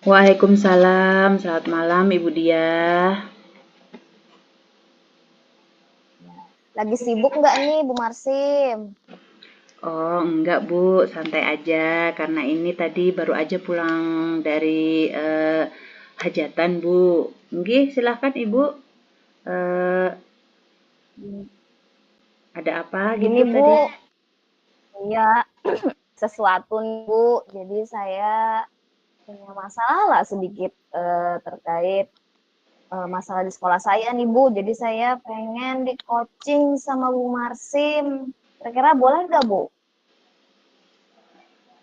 Waalaikumsalam, selamat malam Ibu Diah. Lagi sibuk nggak nih, Bu Marsim? Oh enggak Bu, santai aja karena ini tadi baru aja pulang dari hajatan Bu. Nggih, silahkan Ibu. Eh, ada apa gitu Gini, tadi? Bu, iya sesuatu nih, Bu. Jadi saya punya masalah lah sedikit terkait masalah di sekolah saya nih, Bu. Jadi saya pengen di coaching sama Bu Marsim. Kira-kira boleh nggak, Bu?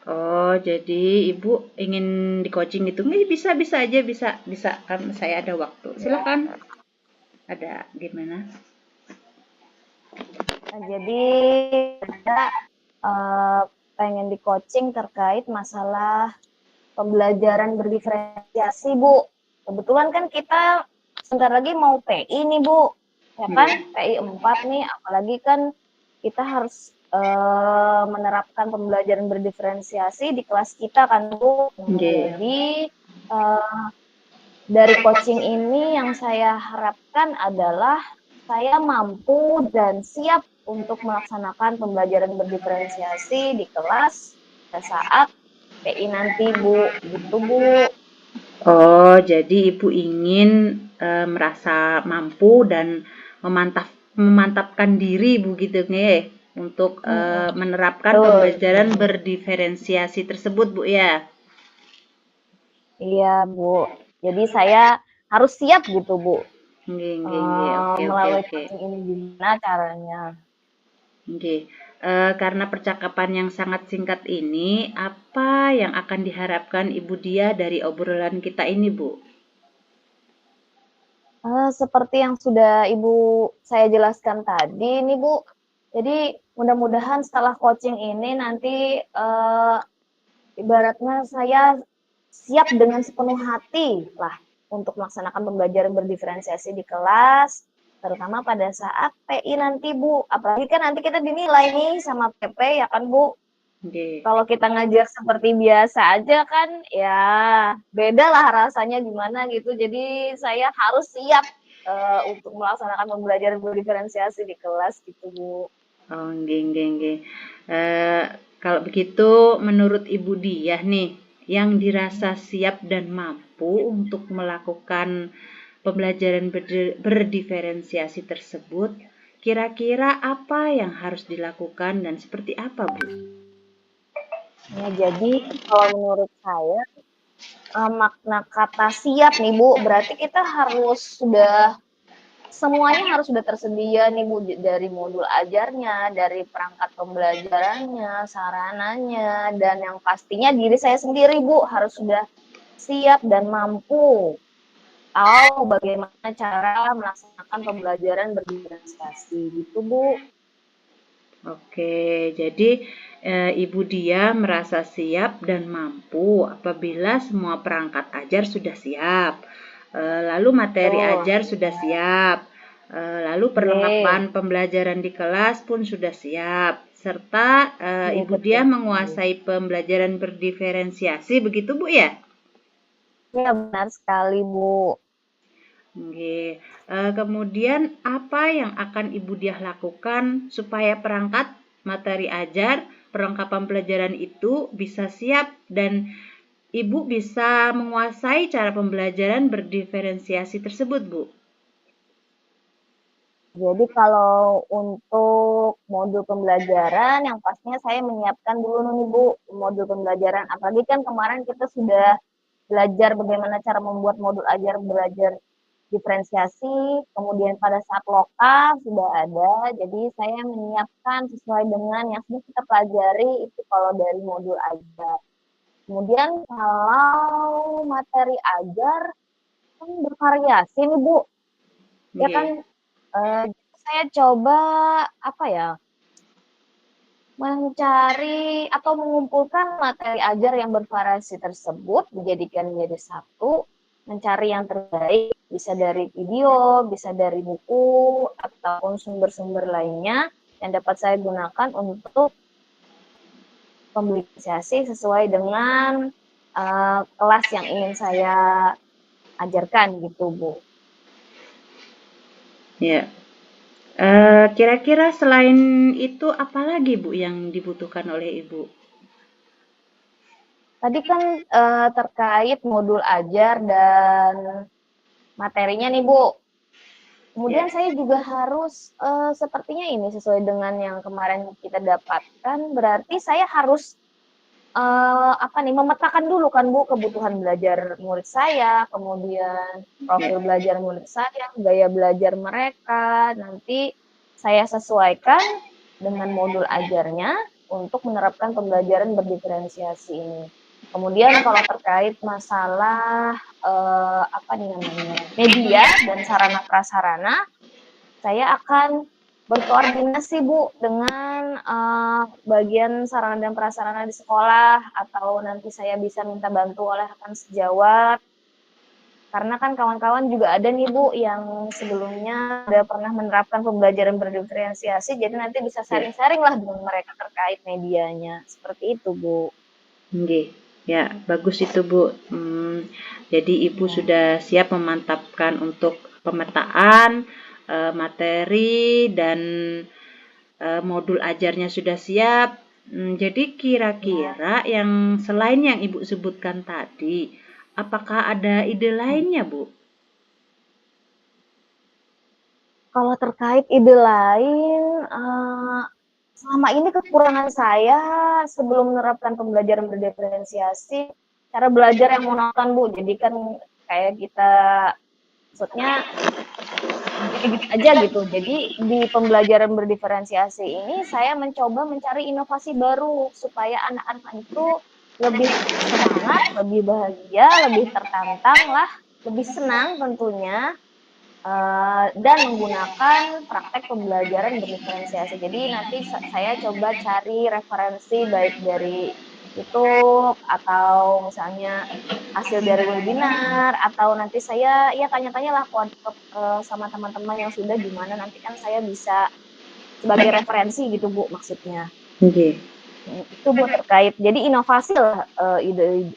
Oh, jadi Ibu ingin di coaching gitu? Nggih, bisa aja, bisa kan saya ada waktu. Silahkan. Ada gimana? Nah, jadi saya pengen di coaching terkait masalah pembelajaran berdiferensiasi, Bu. Kebetulan kan kita sebentar lagi mau PI nih, Bu. Ya kan? Nggih. PI 4 nih, apalagi kan kita harus menerapkan pembelajaran berdiferensiasi di kelas kita kan, Bu. Nggih. Jadi dari coaching ini yang saya harapkan adalah saya mampu dan siap untuk melaksanakan pembelajaran berdiferensiasi di kelas pada saat PI nanti, Bu. Gitu, Bu. Oh, jadi Ibu ingin merasa mampu dan memantapkan diri begitu nggih untuk menerapkan Betul. pembelajaran berdiferensiasi tersebut, Bu ya. Iya, Bu. Jadi saya harus siap gitu, Bu. Nggih, nggih, nggih. Oke, oke, Melalui oke. coaching ini gimana caranya? Nggih. Karena percakapan yang sangat singkat ini, apa yang akan diharapkan Ibu Dia dari obrolan kita ini, Bu? Seperti yang sudah Ibu saya jelaskan tadi nih, Bu. Jadi mudah-mudahan setelah coaching ini nanti ibaratnya saya siap dengan sepenuh hati lah untuk melaksanakan pembelajaran berdiferensiasi di kelas, terutama pada saat PI nanti, Bu. Apalagi kan nanti kita dinilai nih sama PP ya kan, Bu. Nggih. Kalau kita ngajar seperti biasa aja kan, ya beda lah rasanya gimana gitu. Jadi saya harus siap untuk melaksanakan pembelajaran berdiferensiasi di kelas gitu, Bu. Oh, nggih, nggih, nggih. Eee, Kalau begitu menurut Ibu Diah nih, yang dirasa siap dan mampu untuk melakukan pembelajaran berdiferensiasi tersebut, kira-kira apa yang harus dilakukan dan seperti apa, Bu? Ya, jadi kalau menurut saya makna kata siap nih, Bu, berarti kita harus sudah semuanya harus sudah tersedia nih, Bu, dari modul ajarnya, dari perangkat pembelajarannya, sarananya, dan yang pastinya diri saya sendiri, Bu, harus sudah siap dan mampu tahu bagaimana cara melaksanakan pembelajaran berdiferensiasi gitu, Bu. Oke, jadi Ibu Dia merasa siap dan mampu apabila semua perangkat ajar sudah siap, lalu materi Betul. ajar sudah siap, lalu perlengkapan Ye, pembelajaran di kelas pun sudah siap, serta ye, Ibu Dia betul. menguasai pembelajaran berdiferensiasi, begitu Bu ya? Ya, benar sekali, Bu. Nggih. Kemudian apa yang akan Ibu Diah lakukan supaya perangkat materi ajar, perlengkapan pelajaran itu bisa siap dan Ibu bisa menguasai cara pembelajaran berdiferensiasi tersebut, Bu? Jadi kalau untuk modul pembelajaran yang pastinya saya menyiapkan dulu nih, Bu, modul pembelajaran. Apalagi kan kemarin kita sudah belajar bagaimana cara membuat modul ajar belajar diferensiasi, kemudian pada saat lokal sudah ada. Jadi saya menyiapkan sesuai dengan yang sudah kita pelajari itu kalau dari modul ajar. Kemudian kalau materi ajar kan bervariasi nih, Bu. Ya kan Nggih. eh, saya coba apa ya mencari atau mengumpulkan materi ajar yang bervariasi tersebut dijadikan menjadi satu, mencari yang terbaik bisa dari video, bisa dari buku ataupun sumber-sumber lainnya yang dapat saya gunakan untuk pembelajaran sesuai dengan kelas yang ingin saya ajarkan gitu, Bu. Ya. Kira-kira selain itu apa lagi Bu yang dibutuhkan oleh Ibu? Tadi kan terkait modul ajar dan materinya nih, Bu. Ya. Kemudian saya juga harus sepertinya ini sesuai dengan yang kemarin kita dapatkan, berarti saya harus memetakan dulu kan Bu kebutuhan belajar murid saya, kemudian Ya. profil belajar murid saya, gaya belajar mereka, nanti saya sesuaikan dengan modul ajarnya untuk menerapkan pembelajaran berdiferensiasi ini. Kemudian kalau terkait masalah media dan sarana prasarana, saya akan berkoordinasi Bu dengan bagian sarana dan prasarana di sekolah, atau nanti saya bisa minta bantu oleh rekan sejawat. Karena kan kawan-kawan juga ada nih Bu yang sebelumnya udah pernah menerapkan pembelajaran berdiferensiasi, jadi nanti bisa Ya. sharing-sharing lah dengan mereka terkait medianya. Seperti itu Bu. Nggih. Ya, bagus itu Bu. Jadi Ibu Ya. sudah siap memantapkan untuk pemetaan materi dan modul ajarnya sudah siap. Jadi Ya. kira-kira yang selain yang Ibu sebutkan tadi, apakah ada ide lainnya Bu? Kalau terkait ide lain, selama ini kekurangan saya sebelum menerapkan pembelajaran berdiferensiasi, cara belajar yang monoton Bu. Jadi kan kayak kita, maksudnya gitu aja gitu. Jadi di pembelajaran berdiferensiasi ini saya mencoba mencari inovasi baru supaya anak-anak itu lebih semangat, lebih bahagia, lebih tertantang lah, lebih senang tentunya, dan menggunakan praktek pembelajaran berdiferensiasi. Jadi nanti saya coba cari referensi baik dari YouTube atau misalnya hasil dari webinar, atau nanti saya ya tanya-tanya lah sama teman-teman yang sudah, gimana nanti kan saya bisa sebagai referensi gitu Bu maksudnya. Nggih. Itu Bu terkait. Jadi inovasi lah ide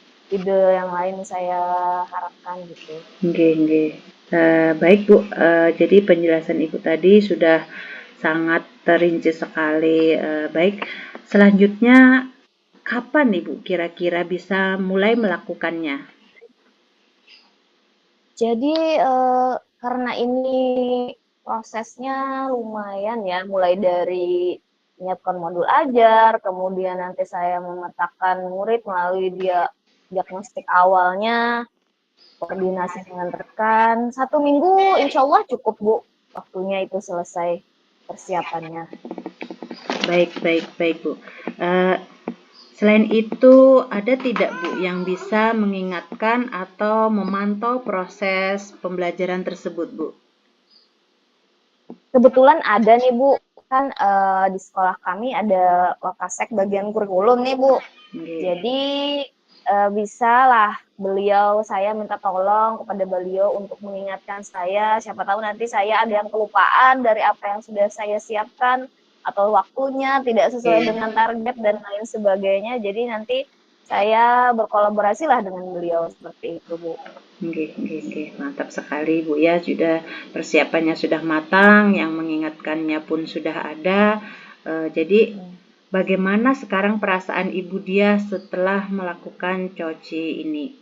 yang lain saya harapkan gitu. Nggih, nggih. Baik Bu, jadi penjelasan Ibu tadi sudah sangat terinci sekali. Baik, selanjutnya kapan Ibu kira-kira bisa mulai melakukannya? Jadi karena ini prosesnya lumayan ya, mulai dari menyiapkan modul ajar, kemudian nanti saya memetakan murid melalui diagnostik awalnya, koordinasi dengan rekan. 1 minggu insya Allah cukup Bu, waktunya itu selesai persiapannya. Baik, baik, baik Bu. Eh, Selain itu, ada tidak Bu yang bisa mengingatkan atau memantau proses pembelajaran tersebut Bu? Kebetulan ada nih Bu, kan di sekolah kami ada Wakasek bagian kurikulum nih Bu. Nggih. Jadi bisalah saya minta tolong kepada beliau untuk mengingatkan saya, siapa tahu nanti saya ada yang kelupaan dari apa yang sudah saya siapkan, atau waktunya tidak sesuai Oke. dengan target dan lain sebagainya. Jadi nanti saya berkolaborasi lah dengan beliau seperti itu Bu. Nggih, nggih, nggih. Mantap sekali Bu ya, sudah persiapannya sudah matang, yang mengingatkannya pun sudah ada. Jadi bagaimana sekarang perasaan Ibu Dia setelah melakukan coci ini?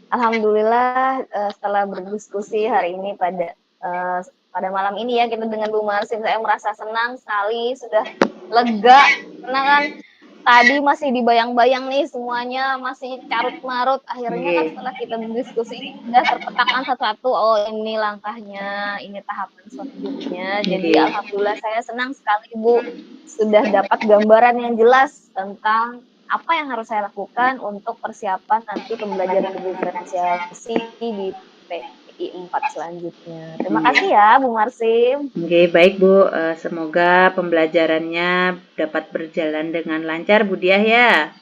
Alhamdulillah setelah berdiskusi hari ini pada malam ini ya kita dengan Bu Marsin, saya merasa senang sekali, sudah lega, karena kan tadi masih dibayang-bayang nih semuanya masih carut-marut, akhirnya kan Nggih, setelah kita berdiskusi ini sudah terpetakan satu-satu, oh ini langkahnya, ini tahapan selanjutnya. Jadi nggih. alhamdulillah saya senang sekali Bu, sudah dapat gambaran yang jelas tentang apa yang harus saya lakukan untuk persiapan nanti pembelajaran diferensiasi di PI 4 selanjutnya. Terima Nggih. kasih ya Bu Marsim. Nggih, baik Bu. Semoga pembelajarannya dapat berjalan dengan lancar Bu Diah ya.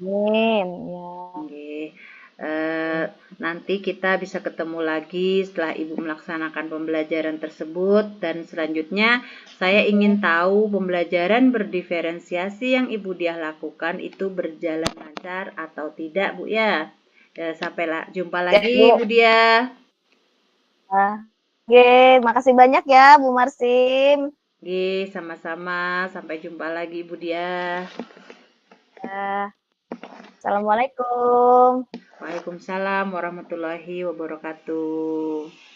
Amin. Ya. Nggih. Eh, nanti kita bisa ketemu lagi setelah Ibu melaksanakan pembelajaran tersebut. Dan selanjutnya saya ingin tahu pembelajaran berdiferensiasi yang Ibu Diah lakukan itu berjalan lancar atau tidak, Bu ya. Sampai jumpa Ya, lagi Bu. Ibu Diah. Oke, makasih banyak ya Bu Marsim. Sama-sama. Sampai jumpa lagi Ibu Diah. Ya. Assalamualaikum. Waalaikumsalam warahmatullahi wabarakatuh.